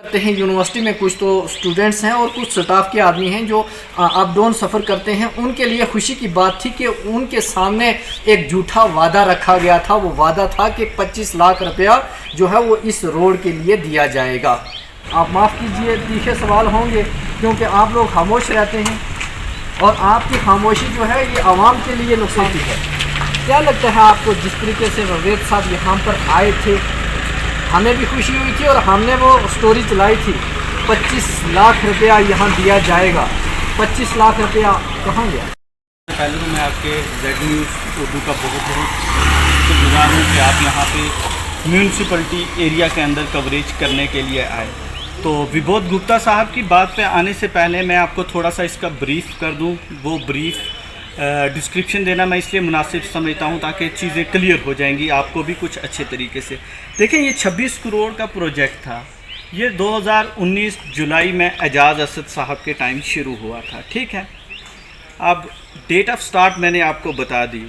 करते हैं यूनिवर्सिटी में कुछ तो स्टूडेंट्स हैं और कुछ स्टाफ के आदमी हैं जो अप डाउन सफ़र करते हैं। उनके लिए खुशी की बात थी कि उनके सामने एक झूठा वादा रखा गया था। वो वादा था कि 25 लाख रुपया जो है वो इस रोड के लिए दिया जाएगा। आप माफ़ कीजिए, तीखे सवाल होंगे क्योंकि आप लोग खामोश रहते हैं और आपकी खामोशी जो है ये आवाम के लिए नुकसान है। क्या लगता है आपको, जिस तरीके से रवेद साहब यहाँ पर आए थे, हमें भी खुशी हुई थी और हमने वो स्टोरी चलाई थी 25 लाख रुपया यहाँ दिया जाएगा। 25 लाख रुपया कहाँ गया? पहले तो मैं आपके जेड न्यूज़ उर्दू का बहुत बहुत शुक्रगुजार हूँ कि आप यहाँ पे म्यूनसिपलिटी एरिया के अंदर कवरेज करने के लिए आए। तो विबोध गुप्ता साहब की बात पे आने से पहले मैं आपको थोड़ा सा इसका ब्रीफ कर दूँ। वो ब्रीफ डिस्क्रिप्शन देना मैं इसलिए मुनासिब समझता हूँ ताकि चीज़ें क्लियर हो जाएंगी आपको भी कुछ अच्छे तरीके से। देखें, ये 26 करोड़ का प्रोजेक्ट था। ये 2019 जुलाई में एजाज़ असद साहब के टाइम शुरू हुआ था, ठीक है। अब डेट ऑफ स्टार्ट मैंने आपको बता दी।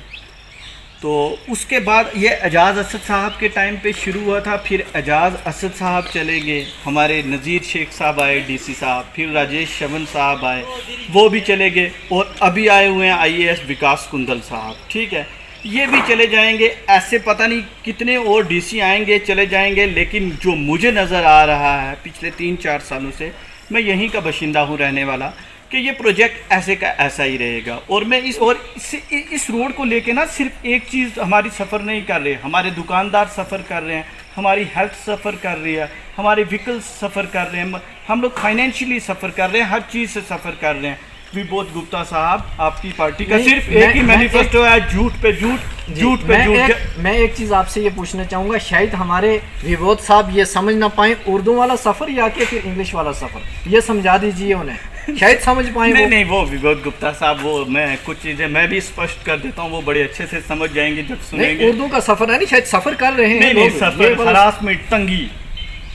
तो उसके बाद ये एजाज़ असद साहब के टाइम पे शुरू हुआ था। फिर एजाज़ असद साहब चले गए, हमारे नज़ीर शेख साहब आए डीसी साहब, फिर राजेश शवन साहब आए, वो भी चले गए, और अभी आए हुए हैं IAS विकास कुंदल साहब, ठीक है। ये भी चले जाएंगे, ऐसे पता नहीं कितने और डीसी आएंगे चले जाएंगे। लेकिन जो मुझे नज़र आ रहा है पिछले 3-4 सालों से, मैं यहीं का बाशिंदा हूँ रहने वाला, कि ये प्रोजेक्ट ऐसे का ऐसा ही रहेगा। और मैं इस रोड को लेके ना सिर्फ एक चीज़ हमारी सफ़र नहीं कर रहे, हमारे दुकानदार सफ़र कर रहे हैं, हमारी हेल्थ सफ़र कर रही है, हमारे व्हीकल्स सफ़र कर रहे हैं, हम लोग फाइनेंशियली सफ़र कर रहे हैं, हर चीज़ से सफ़र कर रहे हैं। विबोध गुप्ता साहब, आपकी पार्टी का सिर्फ एक ही मैनिफेस्टो है, झूठ पे झूठ, झूठ पे झूठ। मैं एक चीज़ आपसे ये पूछना चाहूँगा, शायद हमारे विबोध साहब ये समझ ना पाए उर्दू वाला सफ़र या कि फिर इंग्लिश वाला सफ़र, ये समझा दीजिए उन्हें, शायद समझ पाए। नहीं, वो विबोध गुप्ता साहब, वो मैं कुछ चीज़ें मैं भी स्पष्ट कर देता हूँ, वो बड़े अच्छे से समझ जाएंगे जब सुनेंगे। उर्दू का सफ़र है नहीं, शायद सफ़र कर रहे हैं। नहीं, सफ़र, हरासमेंट, तंगी,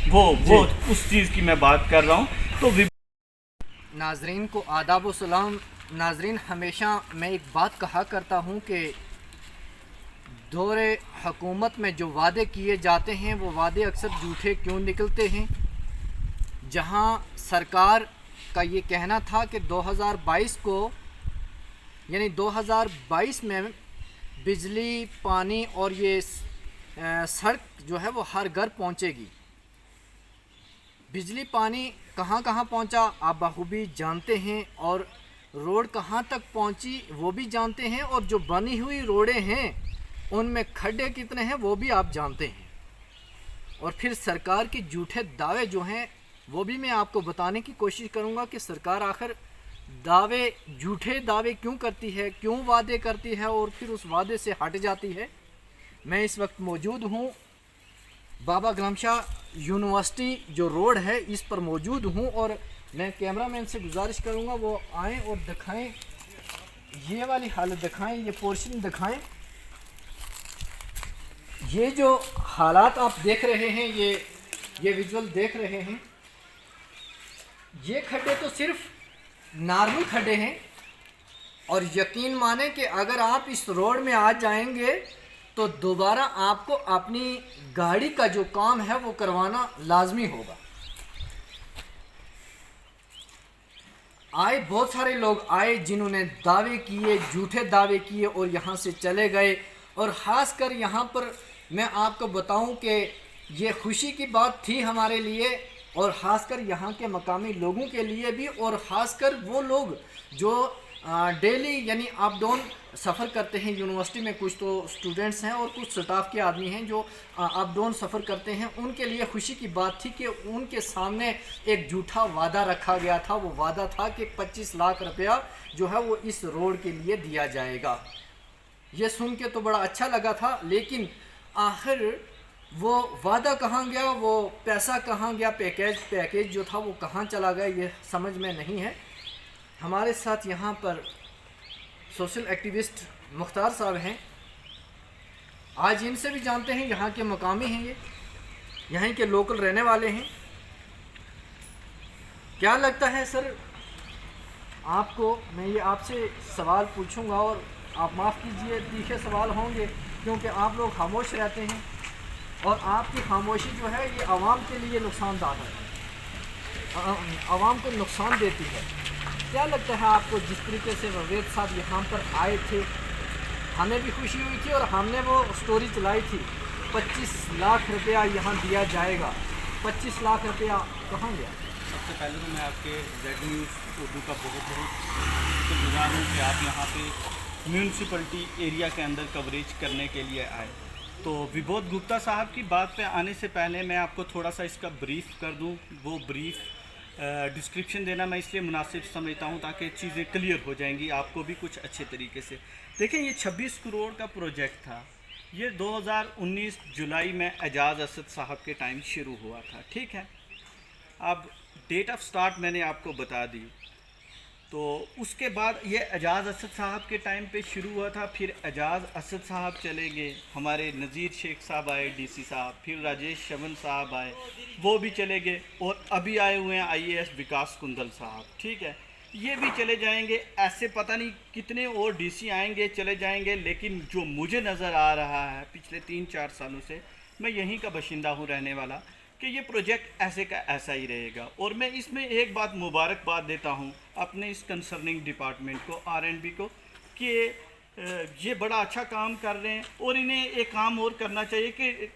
वो उस चीज़ की मैं बात कर रहा हूँ। तो नाजरीन को आदाब व सलाम। नाजरीन, हमेशा मैं एक बात कहा करता हूँ कि दौरे हुकूमत में जो वादे किए जाते हैं वो वादे अक्सर झूठे क्यों निकलते हैं। जहाँ सरकार का ये कहना था कि 2022 को, यानी 2022 में बिजली, पानी और ये सड़क जो है वो हर घर पहुँचेगी। बिजली पानी कहाँ कहाँ पहुँचा आप बखूबी जानते हैं, और रोड कहाँ तक पहुँची वो भी जानते हैं, और जो बनी हुई रोडें हैं उनमें खड्डे कितने हैं वो भी आप जानते हैं। और फिर सरकार के झूठे दावे जो हैं वो भी मैं आपको बताने की कोशिश करूँगा कि सरकार आखिर झूठे दावे क्यों करती है, क्यों वादे करती है और फिर उस वादे से हट जाती है। मैं इस वक्त मौजूद हूँ बाबा गुलाम शाह यूनिवर्सिटी जो रोड है इस पर मौजूद हूँ, और मैं कैमरामैन से गुजारिश करूँगा वो आएँ और दिखाएं, ये वाली हालत दिखाएं, ये पोर्शन दिखाएं। ये जो हालात आप देख रहे हैं, ये विजुअल देख रहे हैं, ये खड्डे तो सिर्फ नॉर्मल खड्डे हैं, और यकीन माने कि अगर आप इस रोड में आ जाएंगे तो दोबारा आपको अपनी गाड़ी का जो काम है वो करवाना लाजमी होगा। आए बहुत सारे लोग आए जिन्होंने दावे किए, झूठे दावे किए और यहाँ से चले गए। और ख़ासकर यहाँ पर मैं आपको बताऊं कि ये खुशी की बात थी हमारे लिए, और ख़ासकर यहाँ के मकामी लोगों के लिए भी, और ख़ासकर वो लोग जो डेली यानी अप डाउन सफ़र करते हैं। यूनिवर्सिटी में कुछ तो स्टूडेंट्स हैं और कुछ स्टाफ के आदमी हैं जो अप डाउन सफ़र करते हैं। उनके लिए खुशी की बात थी कि उनके सामने एक झूठा वादा रखा गया था। वो वादा था कि 25 लाख रुपया जो है वो इस रोड के लिए दिया जाएगा। ये सुन के तो बड़ा अच्छा लगा था, लेकिन आखिर वो वादा कहाँ गया, वो पैसा कहाँ गया, पैकेज जो था वो कहाँ चला गया, ये समझ में नहीं है। हमारे साथ यहाँ पर सोशल एक्टिविस्ट मुख्तार साहब हैं, आज इनसे भी जानते हैं, यहाँ के मकामी हैं, ये यहाँ के लोकल रहने वाले हैं। क्या लगता है सर आपको? मैं ये आपसे सवाल पूछूंगा और आप माफ़ कीजिए, तीखे सवाल होंगे क्योंकि आप लोग खामोश रहते हैं और आपकी खामोशी जो है ये आवाम के लिए नुकसानदायक है। आवाम को नुकसान देती है। क्या लगता है आपको, जिस तरीके से रवेद साहब यहाँ पर आए थे, हमें भी खुशी हुई थी और हमने वो स्टोरी चलाई थी 25 लाख रुपया यहाँ दिया जाएगा, 25 लाख रुपया कहाँ गया? सबसे पहले तो मैं आपके जेड न्यूज़ उर्दू का बहुत बहुत शुक्रगुजार हूँ कि आप यहाँ पे म्यूनसिपलिटी एरिया के अंदर कवरेज करने के लिए आए। तो विबोध गुप्ता साहब की बात पे आने से पहले मैं आपको थोड़ा सा इसका ब्रीफ कर दूँ। वो ब्रीफ डिस्क्रिप्शन देना मैं इसलिए मुनासिब समझता हूँ ताकि चीज़ें क्लियर हो जाएंगी आपको भी कुछ अच्छे तरीके से। देखें, ये 26 करोड़ का प्रोजेक्ट था। ये 2019 जुलाई में एजाज़ असद साहब के टाइम शुरू हुआ था, ठीक है। अब डेट ऑफ स्टार्ट मैंने आपको बता दी। तो उसके बाद ये एजाज़ असद साहब के टाइम पे शुरू हुआ था। फिर एजाज़ असद साहब चले गए, हमारे नज़ीर शेख साहब आए डीसी साहब, फिर राजेश शवन साहब आए, वो भी चले गए, और अभी आए हुए हैं IAS विकास कुंदल साहब, ठीक है। ये भी चले जाएंगे, ऐसे पता नहीं कितने और डीसी आएंगे चले जाएंगे। लेकिन जो मुझे नज़र आ रहा है पिछले 3-4 सालों से, मैं यहीं का बाशिंदा हूँ रहने वाला, कि ये प्रोजेक्ट ऐसे का ऐसा ही रहेगा। और मैं इसमें एक बात मुबारकबाद देता हूँ अपने इस कंसर्निंग डिपार्टमेंट को, R&B को, कि ये बड़ा अच्छा काम कर रहे हैं। और इन्हें एक काम और करना चाहिए कि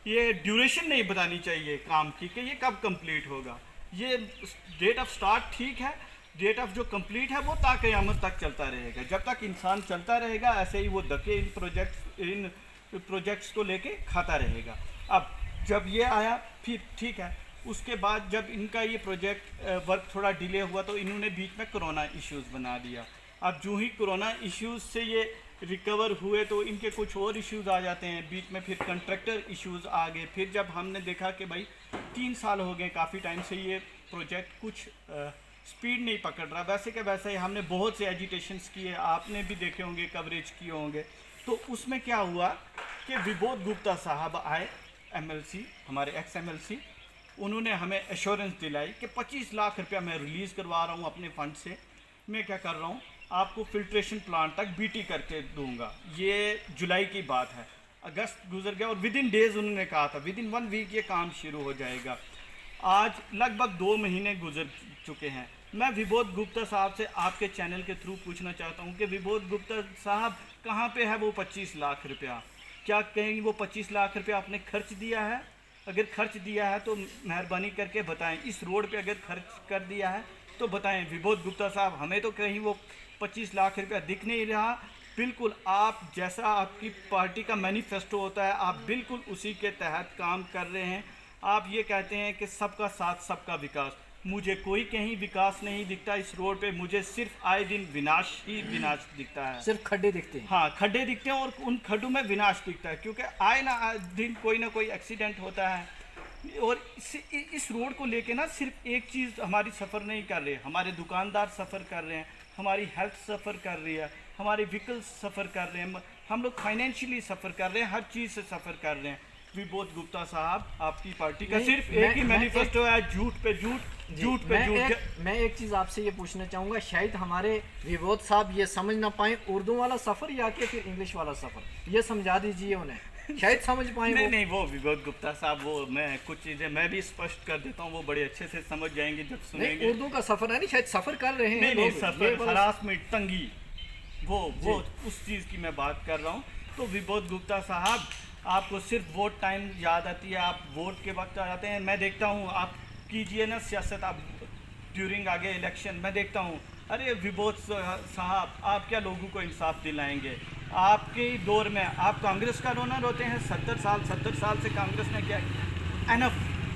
ये ड्यूरेशन नहीं बतानी चाहिए काम की कि ये कब कंप्लीट होगा। ये डेट ऑफ स्टार्ट ठीक है, डेट ऑफ जो कंप्लीट है वो क़यामत तक चलता रहेगा। जब तक इंसान चलता रहेगा ऐसे ही वो धक्के इन प्रोजेक्ट्स को लेके खाता रहेगा। अब जब ये आया फिर ठीक है, उसके बाद जब इनका ये प्रोजेक्ट वर्क थोड़ा डिले हुआ तो इन्होंने बीच में कोरोना इश्यूज़ बना दिया। अब जो ही कोरोना इश्यूज़ से ये रिकवर हुए तो इनके कुछ और इश्यूज़ आ जाते हैं बीच में, फिर कंट्रैक्टर इश्यूज़ आ गए। फिर जब हमने देखा कि भाई 3 साल हो गए, काफ़ी टाइम से ये प्रोजेक्ट कुछ स्पीड नहीं पकड़ रहा, वैसे के वैसे ही हमने बहुत से एजिटेशंस किए, आपने भी देखे होंगे, कवरेज किए होंगे। तो उसमें क्या हुआ कि विबोध गुप्ता साहब आए, MLC, हमारे ex-MLC, उन्होंने हमें एश्योरेंस दिलाई कि 25 लाख रुपया मैं रिलीज़ करवा रहा हूँ अपने फंड से। मैं क्या कर रहा हूँ, आपको फिल्ट्रेशन प्लांट तक BT करके दूंगा। ये जुलाई की बात है, अगस्त गुजर गया और विदिन डेज़ उन्होंने कहा था विदिन 1 वीक ये काम शुरू हो जाएगा। आज लगभग 2 महीने गुजर चुके हैं। मैं विबोध गुप्ता साहब से आपके चैनल के थ्रू पूछना चाहता हूँ कि विबोध गुप्ता साहब कहाँ पे है वो 25 लाख रुपया? क्या कहीं वो 25 लाख रुपया आपने खर्च दिया है? अगर खर्च दिया है तो मेहरबानी करके बताएं। इस रोड पे अगर खर्च कर दिया है तो बताएं विबोध गुप्ता साहब। हमें तो कहीं वो 25 लाख रुपया दिख नहीं रहा। बिल्कुल आप जैसा आपकी पार्टी का मैनिफेस्टो होता है, आप बिल्कुल उसी के तहत काम कर रहे हैं। आप ये कहते हैं कि सबका साथ सबका विकास। मुझे कोई कहीं विकास नहीं दिखता इस रोड पे, मुझे सिर्फ आए दिन विनाश ही विनाश दिखता है। सिर्फ खड्डे दिखते हैं। हाँ, खड्डे दिखते हैं और उन खड्डों में विनाश दिखता है, क्योंकि आए दिन कोई ना कोई एक्सीडेंट होता है। और इस रोड को लेके ना सिर्फ एक चीज़ हमारी सफ़र नहीं कर रही, हमारे दुकानदार सफ़र कर रहे हैं, हमारी हेल्थ सफ़र कर रही है, हमारे व्हीकल्स सफ़र कर रहे हैं, हम लोग फाइनेंशियली सफ़र कर रहे हैं, हर चीज़ से सफ़र कर रहे हैं। विबोध गुप्ता साहब, आपकी पार्टी का सिर्फ एक ही मैनिफेस्टो है, झूठ पे झूठ, झूठ पे झूठ। मैं एक चीज़ आपसे ये पूछना चाहूँगा, शायद हमारे विबोध साहब ये समझ ना पाए उर्दू वाला सफ़र या कि फिर इंग्लिश वाला सफ़र, ये समझा दीजिए उन्हें, शायद समझ पाए। नहीं, वो विबोध गुप्ता साहब, वो मैं कुछ चीज़ें मैं भी स्पष्ट कर देता हूँ, वो बड़े अच्छे से समझ जाएंगे जब सुनेंगे। उर्दू का सफ़र है नहीं, शायद सफ़र कर रहे हैं। नहीं, सफ़र, हरासमेंट, तंगी, वो उस चीज़ की मैं बात कर रहा हूँ। तो विबोध गुप्ता साहब, आपको सिर्फ वोट टाइम याद आती है, आप वोट के वक्त आ जाते हैं। मैं देखता हूँ आप कीजिए ना सियासत, आप ड्यूरिंग आगे इलेक्शन, मैं देखता हूँ अरे विबोध साहब आप क्या लोगों को इंसाफ दिलाएंगे? आपके दौर में आप कांग्रेस का रोना रोते हैं, 70 साल से कांग्रेस ने क्या, एनफ,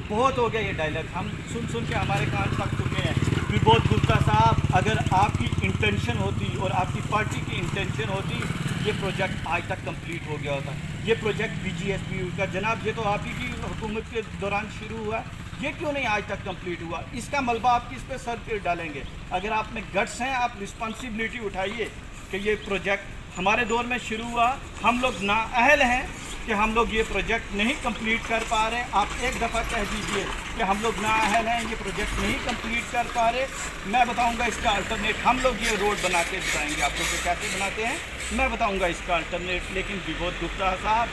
बहुत हो गया ये डायलॉग, हम सुन के हमारे कान पक चुके हैं। विबोध गुप्ता साहब, अगर आपकी इंटेंशन होती और आपकी पार्टी की इंटेंशन होती, ये प्रोजेक्ट आज तक कंप्लीट हो गया होता। ये प्रोजेक्ट BGSP का जनाब, ये तो आप ही की हुकूमत के दौरान शुरू हुआ, ये क्यों नहीं आज तक कंप्लीट हुआ? इसका मलबा आप किस पे सर पे डालेंगे? अगर आप में गट्स हैं, आप रिस्पॉन्सिबिलिटी उठाइए कि ये प्रोजेक्ट हमारे दौर में शुरू हुआ, हम लोग नाअहल हैं कि हम लोग ये प्रोजेक्ट नहीं कंप्लीट कर पा रहे। आप एक दफ़ा कह दीजिए कि हम लोग नाअहल हैं, ये प्रोजेक्ट नहीं कंप्लीट कर पा रहे। मैं बताऊंगा इसका अल्टरनेट, हम लोग ये रोड बना के बताएंगे आपको कि कैसे बनाते हैं, मैं बताऊंगा इसका अल्टरनेट। लेकिन विबोध गुप्ता साहब,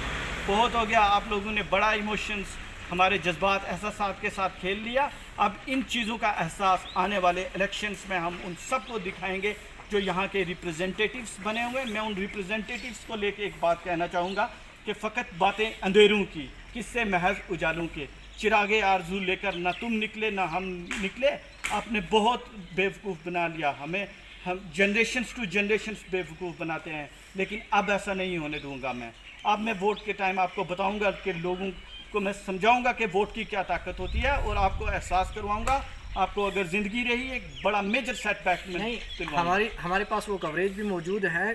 बहुत हो गया, आप लोगों ने बड़ा इमोशंस, हमारे जज्बात एहसासात के साथ खेल लिया। अब इन चीज़ों का एहसास आने वाले इलेक्शंस में हम उन सबको दिखाएंगे जो यहाँ के रिप्रेजेंटेटिव्स बने हुए हैं। मैं उन रिप्रेजेंटेटिव्स को लेके एक बात कहना चाहूँगा कि फ़कत बातें अंधेरों की, किससे महज उजालों के। चिरागे आरजू लेकर ना तुम निकले ना हम निकले, आपने बहुत बेवकूफ़ बना लिया हमें। हम जनरेशन्स टू जनरेशन्स बेवकूफ़ बनाते हैं, लेकिन अब ऐसा नहीं होने दूंगा मैं। अब मैं वोट के टाइम आपको बताऊंगा कि लोगों को मैं समझाऊंगा कि वोट की क्या ताकत होती है, और आपको एहसास करवाऊंगा। आपको अगर ज़िंदगी रही एक बड़ा मेजर सेटबैक में नहीं, हमारे पास वो कवरेज भी मौजूद है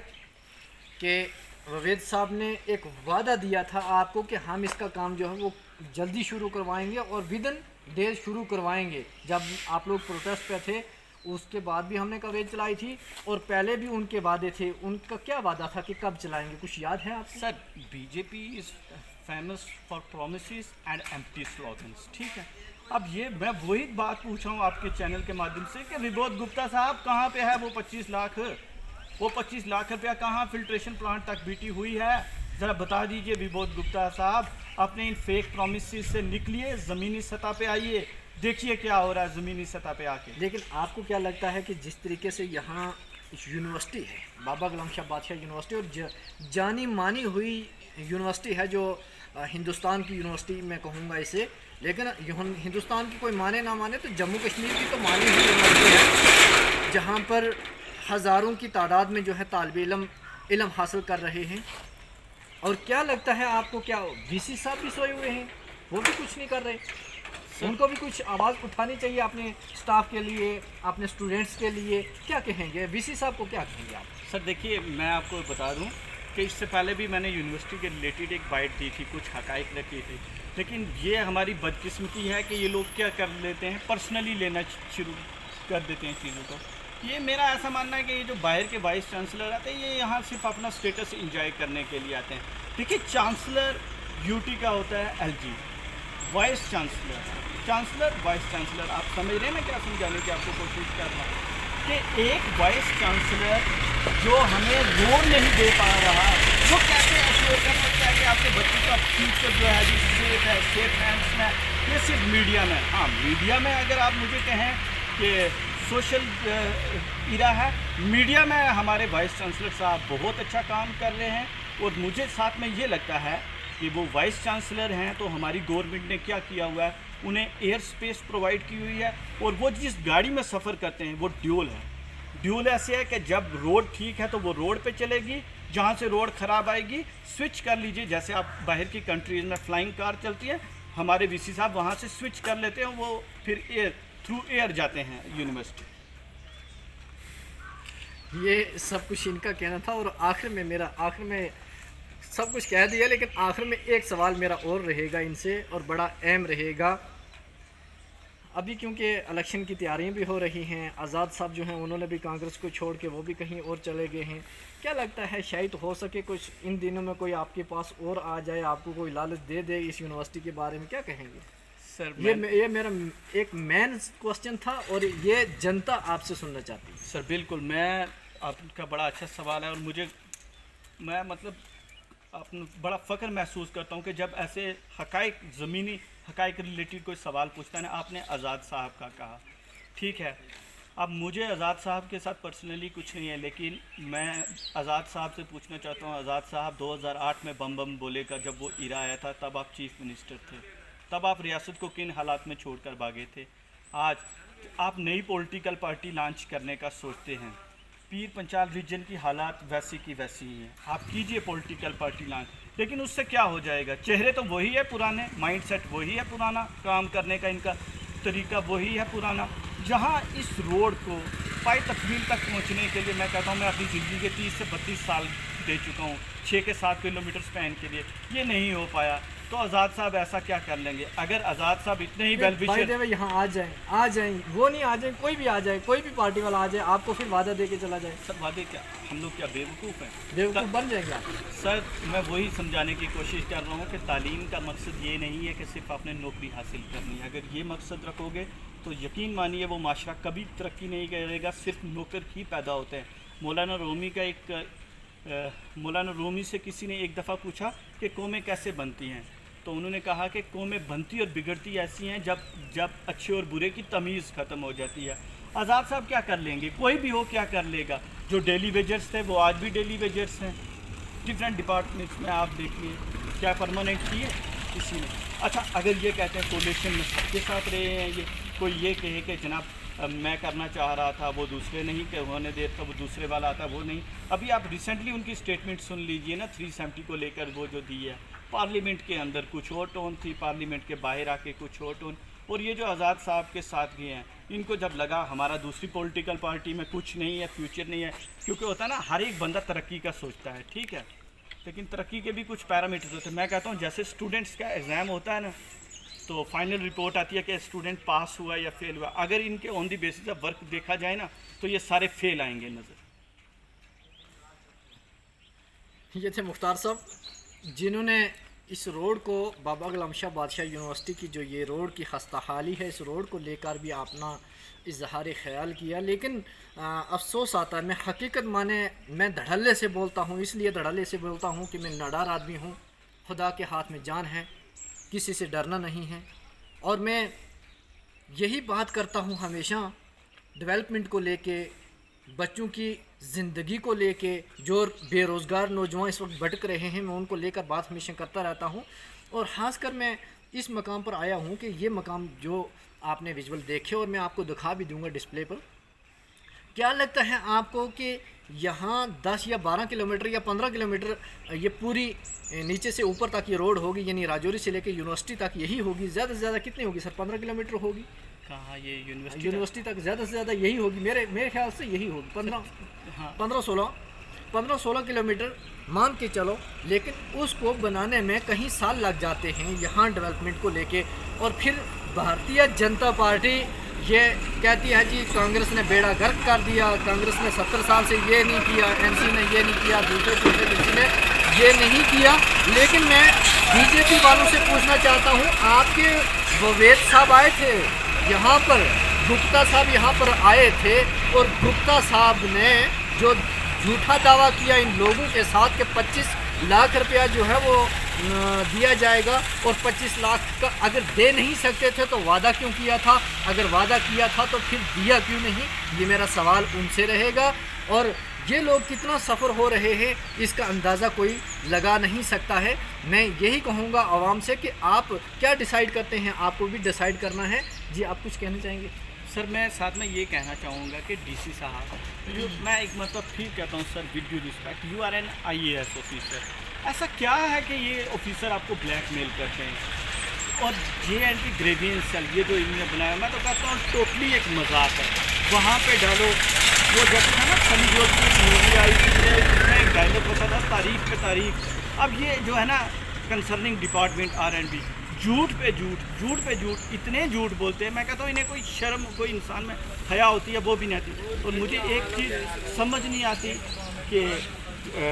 कि रवेद साहब ने एक वादा दिया था आपको कि हम इसका काम जो है वो जल्दी शुरू करवाएंगे और विदिन डेज शुरू करवाएंगे। जब आप लोग प्रोटेस्ट पे थे उसके बाद भी हमने कवरेज चलाई थी, और पहले भी उनके वादे थे। उनका क्या वादा था कि कब चलाएंगे, कुछ याद है आपको? Sir, BJP is famous for promises and empty slogans, ठीक है। अब ये मैं वही बात पूछ रहा हूँ आपके चैनल के माध्यम से कि विबोध गुप्ता साहब कहाँ पे है वो 25 लाख? वो 25 लाख रुपया कहाँ फिल्ट्रेशन प्लांट तक बीटी हुई है? ज़रा बता दीजिए विबोध गुप्ता साहब। अपने इन फेक प्रोमिसेस से निकलिए, ज़मीनी सतह पे आइए, देखिए क्या हो रहा है ज़मीनी सतह पे आके। लेकिन आपको क्या लगता है कि जिस तरीके से यहाँ यूनिवर्सिटी है, बाबा गुलाम शाह बादशाह यूनिवर्सिटी, और जानी मानी हुई यूनिवर्सिटी है जो हिंदुस्तान की यूनिवर्सिटी मैं कहूँगा इसे, लेकिन हिंदुस्तान की कोई माने ना माने तो जम्मू कश्मीर की तो मानी हुई यूनिवर्सिटी है, जहाँ पर हज़ारों की तादाद में जो है तालिब इल्म हासिल कर रहे हैं। और क्या लगता है आपको, क्या वीसी साहब भी सोए हुए हैं, वो भी कुछ नहीं कर रहे? उनको भी कुछ आवाज़ उठानी चाहिए अपने स्टाफ के लिए, अपने स्टूडेंट्स के लिए। क्या कहेंगे वीसी साहब को, क्या कहेंगे आप? सर देखिए, मैं आपको बता दूं कि इससे पहले भी मैंने यूनिवर्सिटी के रिलेटेड एक बाइट दी थी, कुछ हकाइक रखी थी, लेकिन ये हमारी बदकिस्मती है कि ये लोग क्या कर लेते हैं, पर्सनली लेना शुरू कर देते हैं चीज़ों को। ये मेरा ऐसा मानना है कि ये जो बाहर के वाइस चांसलर आते हैं, ये यहाँ सिर्फ अपना स्टेटस इंजॉय करने के लिए आते हैं। देखिए, चांसलर यूटी का होता है LG, vice chancellor vice chancellor. आप समझ रहे हैं मैं क्या समझाने की आपको कोशिश कर रहा हूँ कि एक वाइस चांसलर जो हमें रोड नहीं दे पा रहा, वो कैसे एश्योर कर सकता है कि आपके बच्चों का फ्यूचर जो है सेफ है, सेफ हैंड्स में? ये सिर्फ मीडिया में। हाँ, मीडिया में अगर आप मुझे कहें कि सोशल इरा है, मीडिया में हमारे वाइस चांसलर साहब बहुत अच्छा काम कर रहे हैं। और मुझे साथ में ये लगता है कि वो वाइस चांसलर हैं तो हमारी गवर्नमेंट ने क्या किया हुआ है, उन्हें एयर स्पेस प्रोवाइड की हुई है, और वो जिस गाड़ी में सफ़र करते हैं वो ड्यूल है। ड्यूल ऐसे है कि जब रोड ठीक है तो वो रोड पे चलेगी, जहाँ से रोड ख़राब आएगी स्विच कर लीजिए। जैसे आप बाहर की कंट्रीज़ में फ्लाइंग कार चलती है, हमारे वीसी साहब वहाँ से स्विच कर लेते हैं, वो फिर थ्रू एयर जाते हैं यूनिवर्सिटी। ये सब कुछ इनका कहना था, और आखिर में सब कुछ कह दिया, लेकिन आखिर में एक सवाल मेरा और रहेगा इनसे, और बड़ा अहम रहेगा। अभी क्योंकि इलेक्शन की तैयारियां भी हो रही हैं, आज़ाद साहब जो हैं उन्होंने भी कांग्रेस को छोड़ के वो भी कहीं और चले गए हैं। क्या लगता है शायद हो सके कुछ इन दिनों में कोई आपके पास और आ जाए, आपको कोई लालच दे दे इस यूनिवर्सिटी के बारे में? क्या कहेंगे सर? ये मेरा एक मेन क्वेश्चन था, और ये जनता आपसे सुनना चाहती है। सर बिल्कुल, मैं आपका बड़ा अच्छा सवाल है, और मैं मतलब बड़ा फ़ख्र महसूस करता हूँ कि जब ऐसे हकाइक, ज़मीनी हकाइक रिलेटेड कोई सवाल पूछता है ना। आपने आज़ाद साहब का कहा, ठीक है। अब मुझे आज़ाद साहब के साथ पर्सनली कुछ नहीं है, लेकिन मैं आज़ाद साहब से पूछना चाहता हूँ। आज़ाद साहब 2008 में बम बम बोले का जब वो इरा आया था, तब आप चीफ मिनिस्टर थे, तब आप रियासत को किन हालात में छोड़कर भागे थे? आज आप नई पॉलिटिकल पार्टी लॉन्च करने का सोचते हैं, पीर पंचाल रीजन की हालात वैसी की वैसी ही हैं। आप कीजिए पॉलिटिकल पार्टी लॉन्च, लेकिन उससे क्या हो जाएगा? चेहरे तो वही है पुराने, माइंडसेट वही है पुराना, काम करने का इनका तरीका वही है पुराना। जहां इस रोड को पाई तकमील तक पहुंचने के लिए मैं कहता हूं, मैं अपनी ज़िंदगी के 30 से 32 साल दे चुका हूं 6 के 7 किलोमीटर स्पैन के लिए, ये नहीं हो पाया। तो आज़ाद साहब ऐसा क्या कर लेंगे? अगर आज़ाद साहब इतने ही वेल विशर यहाँ आ जाएं, वो नहीं आ जाए, कोई भी आ जाए, कोई भी पार्टी वाला आ जाए, आपको फिर वादा दे के चला जाए। सर वादे क्या, हम लोग क्या बेवकूफ़ हैं? बेवकूफ़ बन जाएंगे आप? सर मैं वही समझाने की कोशिश कर रहा हूँ कि तालीम का मकसद ये नहीं है कि सिर्फ आपने नौकरी हासिल करनी है। अगर ये मकसद रखोगे तो यकीन मानिए वो माशरा कभी तरक्की नहीं करेगा, सिर्फ नौकर ही पैदा होते हैं। मौलाना रूमी से किसी ने एक दफ़ा पूछा कि कौमें कैसे बनती हैं, तो उन्होंने कहा कि कौमें बनती और बिगड़ती ऐसी हैं जब जब अच्छे और बुरे की तमीज़ ख़त्म हो जाती है। आज़ाद साहब क्या कर लेंगे, कोई भी हो क्या कर लेगा। जो डेली वेजर्स थे वो आज भी डेली वेजर्स हैं। डिफरेंट डिपार्टमेंट्स में आप देखिए, क्या परमानेंट किए किसी ने। अच्छा, अगर ये कहते हैं कोलेशन में सबके साथ रहे हैं, ये कोई ये कहे कि जनाब मैं करना चाह रहा था वो दूसरे नहीं के होने देता, वो दूसरे वाला आता वो नहीं। अभी आप रिसेंटली उनकी स्टेटमेंट सुन लीजिए ना, 370 को लेकर वो जो दी है। पार्लियामेंट के अंदर कुछ और टोन थी, पार्लियामेंट के बाहर आके कुछ और टोन। और ये जो आज़ाद साहब के साथ गए हैं, इनको जब लगा हमारा दूसरी पॉलिटिकल पार्टी में कुछ नहीं है, फ्यूचर नहीं है, क्योंकि होता है ना हर एक बंदा तरक्की का सोचता है, ठीक है, लेकिन तरक्की के भी कुछ पैरामीटर्स होते हैं। मैं कहता हूँ जैसे स्टूडेंट्स का एग्ज़ाम होता है ना, तो फाइनल रिपोर्ट आती है कि स्टूडेंट पास हुआ या फेल हुआ। अगर इनके on the basis of work देखा जाए ना, तो ये सारे फेल आएंगे नज़र। ये थे मुख्तार साहब, जिन्होंने इस रोड को बाबा गुलाम शाह बादशाह यूनिवर्सिटी की जो ये रोड की खस्ता हाली है, इस रोड को लेकर भी अपना इजहार ख्याल किया। लेकिन अफसोस आता है, मैं हकीकत माने मैं धड़ल्ले से बोलता हूँ, इसलिए धड़ल्ले से बोलता हूँ कि मैं नडार आदमी हूँ, खुदा के हाथ में जान है, किसी से डरना नहीं है। और मैं यही बात करता हूँ हमेशा डेवलपमेंट को लेके, बच्चों की ज़िंदगी को लेके, जो बेरोज़गार नौजवान इस वक्त भटक रहे हैं, मैं उनको लेकर बात हमेशा करता रहता हूँ। और ख़ासकर मैं इस मकाम पर आया हूँ कि ये मकाम जो आपने विजुअल देखे और मैं आपको दिखा भी दूँगा डिस्प्ले पर। क्या लगता है आपको कि यहाँ 10 या 12 किलोमीटर या 15 किलोमीटर ये पूरी नीचे से ऊपर तक ये रोड होगी, यानी राजौरी से लेकर यूनिवर्सिटी तक यही होगी? ज़्यादा से ज़्यादा कितनी होगी सर? 15 किलोमीटर होगी? कहाँ ये यूनिवर्सिटी तक ज़्यादा से ज़्यादा यही होगी, मेरे ख्याल से यही होगी। 15-16 किलोमीटर मान के चलो। लेकिन उसको बनाने में कहीं साल लग जाते हैं यहाँ डेवलपमेंट को लेके। और फिर भारतीय जनता पार्टी ये कहती है जी कांग्रेस ने बेड़ा गर्क कर दिया, कांग्रेस ने 70 साल से ये नहीं किया, एनसी ने ये नहीं किया, दूसरे किसी ने ये नहीं किया। लेकिन मैं बीजेपी वालों से पूछना चाहता हूँ, आपके ववेद साहब आए थे यहाँ पर, गुप्ता साहब यहाँ पर आए थे, और गुप्ता साहब ने जो झूठा दावा किया इन लोगों के साथ कि 25 लाख रुपया जो है वो दिया जाएगा, और 25 लाख का अगर दे नहीं सकते थे तो वादा क्यों किया था? अगर वादा किया था तो फिर दिया क्यों नहीं? ये मेरा सवाल उनसे रहेगा। और ये लोग कितना सफ़र हो रहे हैं इसका अंदाज़ा कोई लगा नहीं सकता है। मैं यही कहूँगा आवाम से कि आप क्या डिसाइड करते हैं, आपको भी डिसाइड करना है। जी, आप कुछ कहना चाहेंगे? सर, मैं साथ में ये कहना चाहूँगा कि डीसी साहब, जो मैं एक मतलब फिर कहता हूँ sir, with due respect, you are an IAS officer. ऐसा क्या है कि ये ऑफिसर आपको ब्लैकमेल करते हैं? और JNT ग्रेवियंस सेल ये जो इन्होंने बनाया, मैं तो कहता हूँ टोटली एक मजाक है। वहाँ पे डालो वो जैसे है ना सनी देओल की मूवी आई थी, उसमें एक डायलॉग होता था, तारीख पे तारीख। अब ये जो है ना कंसर्निंग डिपार्टमेंट R&B, झूठ पे झूठ इतने झूठ बोलते हैं। मैं कहता हूँ इन्हें कोई शर्म, कोई इंसान में हया होती है वो भी नहीं आती। और मुझे एक चीज़ समझ नहीं आती कि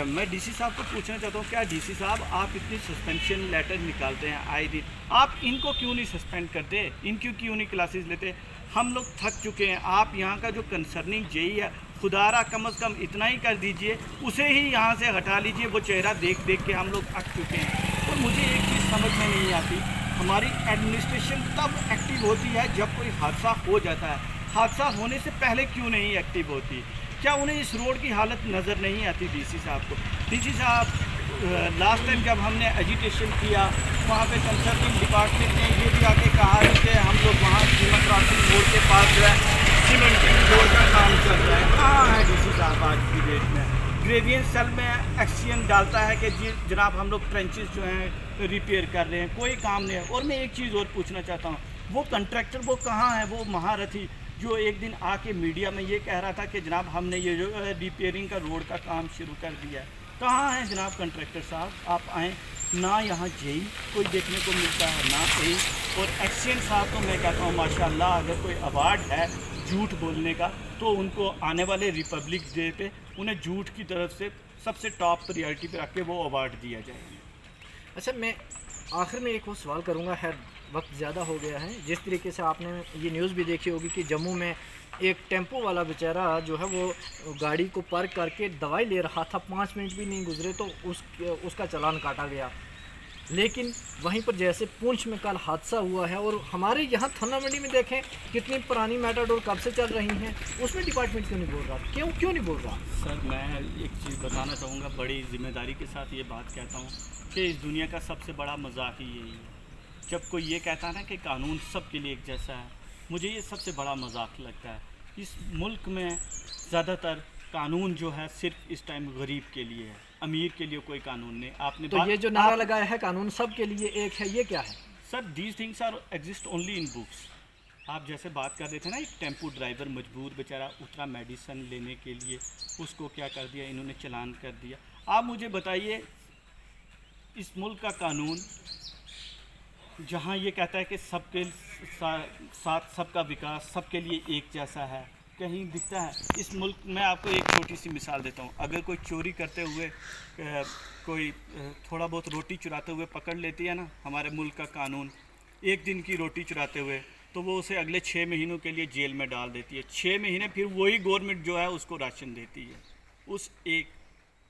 मैं डीसी साहब को पूछना चाहता हूँ, क्या डीसी साहब आप इतनी सस्पेंशन लेटर निकालते हैं आए दिन, आप इनको क्यों नहीं सस्पेंड करते? इनकी क्यों नहीं क्लासेस लेते? हम लोग थक चुके हैं। आप यहाँ का जो कंसर्निंग JE है, खुदारा कम अज़ कम इतना ही कर दीजिए, उसे ही यहाँ से हटा लीजिए। वो चेहरा देख देख के हम लोग थक चुके हैं। और मुझे एक चीज़ समझ में नहीं आती, हमारी एडमिनिस्ट्रेशन तब एक्टिव होती है जब कोई हादसा हो जाता है, हादसा होने से पहले क्यों नहीं एक्टिव होती? क्या उन्हें इस रोड की हालत नज़र नहीं आती डीसी साहब को? डीसी साहब, लास्ट टाइम जब हमने एजिटेशन किया, वहाँ पे कंसर्निंग डिपार्टमेंट ने ये भी आके कहा है कि हम लोग वहाँ कीमत क्रॉसिंग रोड के पास जो है सीमेंटिंग रोड का काम चल रहा है। कहाँ है डीसी साहब आज की डेट में? ग्रेवियंस सेल में एक्शन डालता है कि जी जनाब हम लोग ट्रेंचेस जो हैं रिपेयर कर रहे हैं, कोई काम नहीं है। और मैं एक चीज़ और पूछना चाहता हूँ, वो कंट्रैक्टर वो कहाँ है, वो महारथी जो एक दिन आके मीडिया में ये कह रहा था कि जनाब हमने ये जो रिपेयरिंग का रोड का काम शुरू कर दिया है? कहाँ है जनाब कंट्रैक्टर साहब? आप आएँ ना, यहाँ JE कोई देखने को मिलता है ना AE। और एक्शन साहब तो मैं कहता हूँ माशाल्लाह, अगर कोई अवार्ड है झूठ बोलने का तो उनको आने वाले रिपब्लिक डे पे उन्हें झूठ की तरफ से सबसे टॉप प्रायोरिटी पे रख के वो अवार्ड दिया जाएगा। अच्छा, मैं आखिर में एक और सवाल करूँगा, है वक्त ज़्यादा हो गया है। जिस तरीके से आपने ये न्यूज़ भी देखी होगी कि जम्मू में एक टेम्पो वाला बेचारा जो है वो गाड़ी को पार्क करके दवाई ले रहा था, 5 मिनट भी नहीं गुजरे तो उसका चालान काटा गया। लेकिन वहीं पर जैसे पुंछ में कल हादसा हुआ है, और हमारे यहाँ थाना मंडी में देखें कितनी पुरानी मैटाडोर कब से चल रही हैं, उसमें डिपार्टमेंट क्यों नहीं बोल रहा? क्यों नहीं बोल रहा? सर मैं एक चीज़ बताना चाहूँगा, बड़ी जिम्मेदारी के साथ ये बात कहता हूँ कि इस दुनिया का सबसे बड़ा मजाक ही यही है। जब कोई ये कहता है ना कि कानून सब के लिए एक जैसा है, मुझे ये सबसे बड़ा मजाक लगता है। इस मुल्क में ज़्यादातर कानून जो है सिर्फ इस टाइम गरीब के लिए है, अमीर के लिए कोई कानून नहीं। आपने तो ये जो नारा लगाया है कानून सब के लिए एक है, ये क्या है? Sir these things are exist only in books. आप जैसे बात कर रहे थे ना, एक टेम्पो ड्राइवर मजबूर बेचारा उतरा मेडिसिन लेने के लिए, उसको क्या कर दिया इन्होंने, चालान कर दिया। आप मुझे बताइए, इस मुल्क का कानून जहाँ ये कहता है कि सबके साथ सबका विकास, सबके लिए एक जैसा है, कहीं दिखता है इस मुल्क में? आपको एक छोटी सी मिसाल देता हूँ। अगर कोई चोरी करते हुए कोई थोड़ा बहुत रोटी चुराते हुए पकड़ लेती है ना हमारे मुल्क का कानून, एक दिन की रोटी चुराते हुए, तो वो उसे अगले 6 महीनों के लिए जेल में डाल देती है। 6 महीने फिर वही गवर्नमेंट जो है उसको राशन देती है उस एक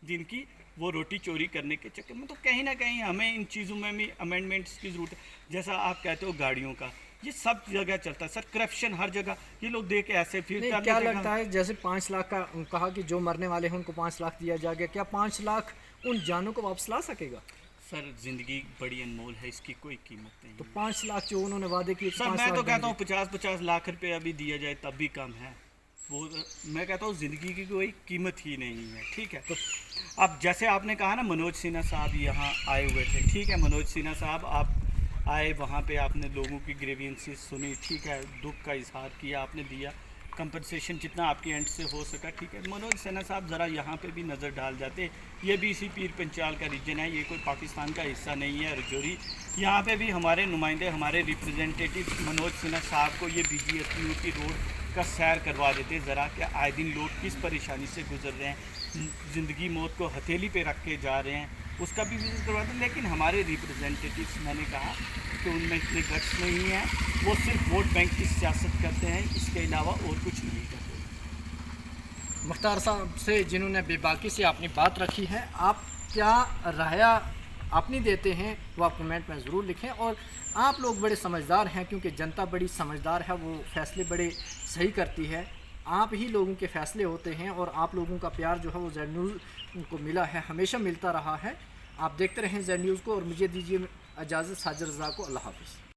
दिन की वो रोटी चोरी करने के चक्कर में। तो कहीं ना कहीं हमें इन चीज़ों में भी अमेंडमेंट्स की ज़रूरत है। जैसा आप कहते हो गाड़ियों का, ये सब जगह चलता है सर, करप्शन हर जगह। ये लोग देख के ऐसे फिर नहीं, क्या लगता है जैसे 5 लाख का कहा कि जो मरने वाले हैं उनको 5 लाख दिया जाएगा, क्या 5 लाख उन जानों को वापस ला सकेगा? सर ज़िंदगी बड़ी अनमोल है, इसकी कोई कीमत नहीं। तो 5 लाख जो उन्होंने वादे किए, सर मैं तो कहता हूँ 50-50 लाख रुपए अभी दिया जाए तब भी कम है। वो मैं कहता हूँ ज़िंदगी की कोई कीमत ही नहीं है। ठीक है, तो अब जैसे आपने कहा ना मनोज सिन्हा साहब यहाँ आए हुए थे, ठीक है, मनोज सिन्हा साहब आप आए, वहाँ पे आपने लोगों की ग्रीवेंसेस सुनी, ठीक है, दुख का इजहार किया, आपने दिया कंपनसेशन जितना आपके एंड से हो सका, ठीक है। मनोज सिन्हा साहब ज़रा यहाँ पे भी नज़र डाल जाते, ये भी इसी पीर पंचाल का रीजन है, ये कोई पाकिस्तान का हिस्सा नहीं है रजौरी। यहाँ पे भी हमारे नुमाइंदे, हमारे रिप्रेजेंटेटिव मनोज सिन्हा साहब को ये BGFU की रोड का सैर करवा देते, ज़रा कि आए दिन लोग किस परेशानी से गुजर रहे हैं, ज़िंदगी मौत को हथेली पे रख के जा रहे हैं, उसका भी विजिट करवाते। लेकिन हमारे रिप्रेजेंटेटिव्स, मैंने कहा कि उनमें इतने गट्स नहीं है, वो सिर्फ वोट बैंक की सियासत करते हैं, इसके अलावा और कुछ नहीं करते। मुख्तार साहब से जिन्होंने बेबाकी से अपनी बात रखी है, आप क्या राय अपनी देते हैं वो आप कमेंट में ज़रूर लिखें। और आप लोग बड़े समझदार हैं, क्योंकि जनता बड़ी समझदार है, वो फैसले बड़े सही करती है। आप ही लोगों के फैसले होते हैं, और आप लोगों का प्यार जो है वो जेड न्यूज़ को मिला है, हमेशा मिलता रहा है। आप देखते रहें जेड न्यूज़ को, और मुझे दीजिए इजाज़त। साजिद रज़ा को अल्लाह हाफ़िज़।